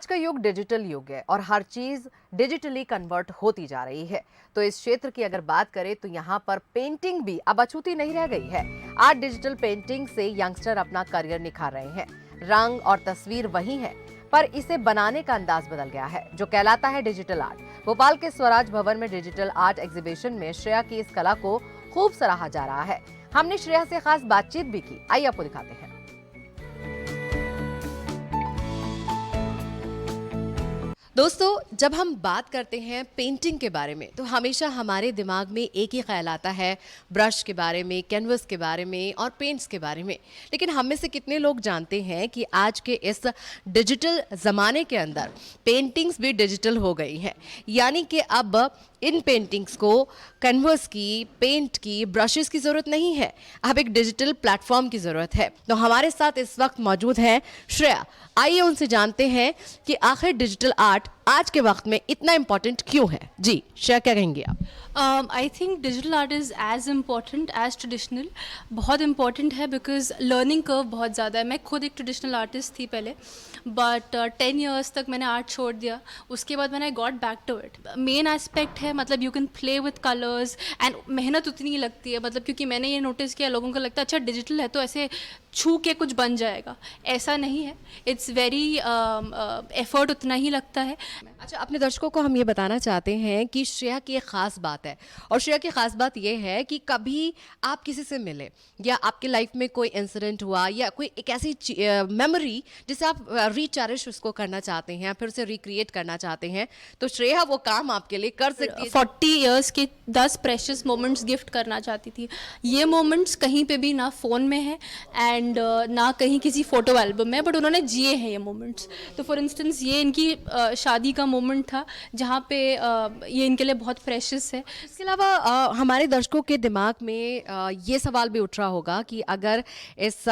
आज का युग डिजिटल युग है और हर चीज डिजिटली कन्वर्ट होती जा रही है। तो इस क्षेत्र की अगर बात करें तो यहाँ पर पेंटिंग भी अब अछूती नहीं रह गई है। आज डिजिटल पेंटिंग से यंगस्टर अपना करियर निखार रहे हैं। रंग और तस्वीर वही है, पर इसे बनाने का अंदाज बदल गया है, जो कहलाता है डिजिटल आर्ट। भोपाल के स्वराज भवन में डिजिटल आर्ट एग्जीबिशन में श्रेया की इस कला को खूब सराहा जा रहा है। हमने श्रेया से खास बातचीत भी की, आइए आपको दिखाते हैं। दोस्तों, जब हम बात करते हैं पेंटिंग के बारे में तो हमेशा हमारे दिमाग में एक ही ख्याल आता है, ब्रश के बारे में, कैनवस के बारे में और पेंट्स के बारे में। लेकिन हम में से कितने लोग जानते हैं कि आज के इस डिजिटल ज़माने के अंदर पेंटिंग्स भी डिजिटल हो गई हैं। यानी कि अब इन पेंटिंग्स को कैनवस की, पेंट की, ब्रशेस की ज़रूरत नहीं है, अब एक डिजिटल प्लेटफॉर्म की ज़रूरत है। तो हमारे साथ इस वक्त मौजूद हैं श्रेया। आइए उनसे जानते हैं कि आखिर डिजिटल आर्ट आज के वक्त में इतना इम्पोर्टेंट क्यों है। जी श्रेया, क्या कहेंगे आप? I think digital art is as important as traditional. बहुत इम्पॉर्टेंट है बिकॉज लर्निंग कर्व बहुत ज़्यादा है। मैं खुद एक ट्रेडिशनल आर्टिस्ट थी पहले, बट 10 ईयर्स तक मैंने आर्ट छोड़ दिया। उसके बाद मैंने got back to it. Main aspect है, मतलब you can play with colours and मेहनत उतनी ही लगती है, मतलब क्योंकि मैंने ये नोटिस किया लोगों को लगता है अच्छा डिजिटल है तो ऐसे छू के कुछ बन जाएगा। ऐसा नहीं है, इट्स वेरी एफर्ट उतना ही लगता है। अच्छा, अपने दर्शकों को हम ये बताना चाहते हैं कि श्रेया की एक खास बात है, और श्रेया की खास बात ये है कि कभी आप किसी से मिले या आपके लाइफ में कोई इंसिडेंट हुआ या कोई एक ऐसी मेमोरी जिसे आप रीचेरिश उसको करना चाहते हैं, फिर उसे रिक्रिएट करना चाहते हैं, तो श्रेया वो काम आपके लिए कर सकती है। 40 ईयर्स के 10 प्रेशियस मोमेंट्स गिफ्ट करना चाहती थी। ये मोमेंट्स कहीं पे भी ना फ़ोन में है एंड ना कहीं किसी फ़ोटो एल्बम में, बट उन्होंने जिए हैं ये मोमेंट्स। तो फॉर इंस्टेंस ये इनकी शादी का मोमेंट था जहाँ पे ये इनके लिए बहुत प्रेशियस है। इसके अलावा हमारे दर्शकों के दिमाग में ये सवाल भी उठ रहा होगा कि अगर इस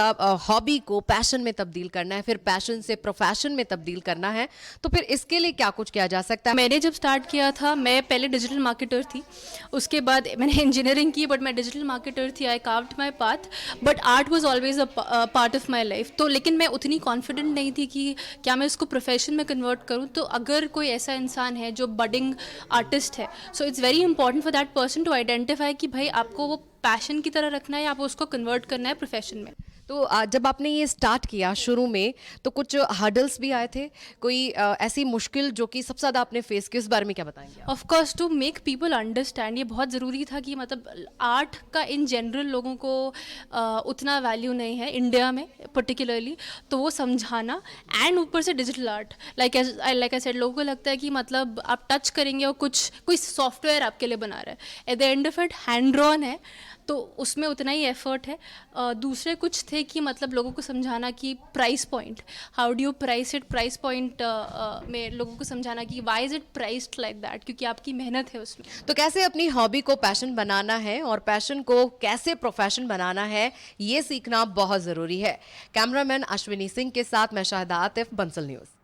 हॉबी को पैशन में तब्दील करना है, फिर पैशन से प्रोफेशन में तब्दील करना है, तो फिर इसके लिए क्या कुछ किया जा सकता है? मैंने जब स्टार्ट किया था, मैं पहले डिजिटल मार्केटर थी, उसके बाद मैंने इंजीनियरिंग की, बट मैं डिजिटल मार्केटर थी। I carved my path, but art was always a part of my life. तो लेकिन मैं उतनी कॉन्फिडेंट नहीं थी कि क्या मैं इसको प्रोफेशन में कन्वर्ट करूँ। तो अगर कोई ऐसा इंसान है जो बडिंग आर्टिस्ट है, so it's very important for that person to identify कि भाई आपको वो पैशन की तरह रखना है या आपको उसको कन्वर्ट करना है प्रोफेशन में। तो जब आपने ये स्टार्ट किया शुरू में, तो कुछ हर्डल्स भी आए थे, कोई ऐसी मुश्किल जो कि सबसे ज़्यादा आपने फेस की, उस बारे में क्या बताएंगे आप? Of course, to make people understand, ये बहुत ज़रूरी था कि मतलब आर्ट का इन जनरल लोगों को उतना वैल्यू नहीं है इंडिया में पर्टिकुलरली, तो वो समझाना। एंड ऊपर से digital art, like I said, लोगों को लगता है कि मतलब आप टच करेंगे और कुछ कोई सॉफ्टवेयर आपके लिए बना रहा है। At the end of it hand drawn है, तो उसमें उतना ही एफर्ट है। दूसरे कुछ थे कि मतलब लोगों को समझाना कि price point, how do you price it, price point में लोगों को समझाना कि why is it priced like that, क्योंकि आपकी मेहनत है उसमें। तो कैसे अपनी हॉबी को पैशन बनाना है और पैशन को कैसे प्रोफेशन बनाना है, ये सीखना बहुत ज़रूरी है। कैमरामैन अश्विनी सिंह के साथ मैं शाहिदा आतिफ, बंसल न्यूज़।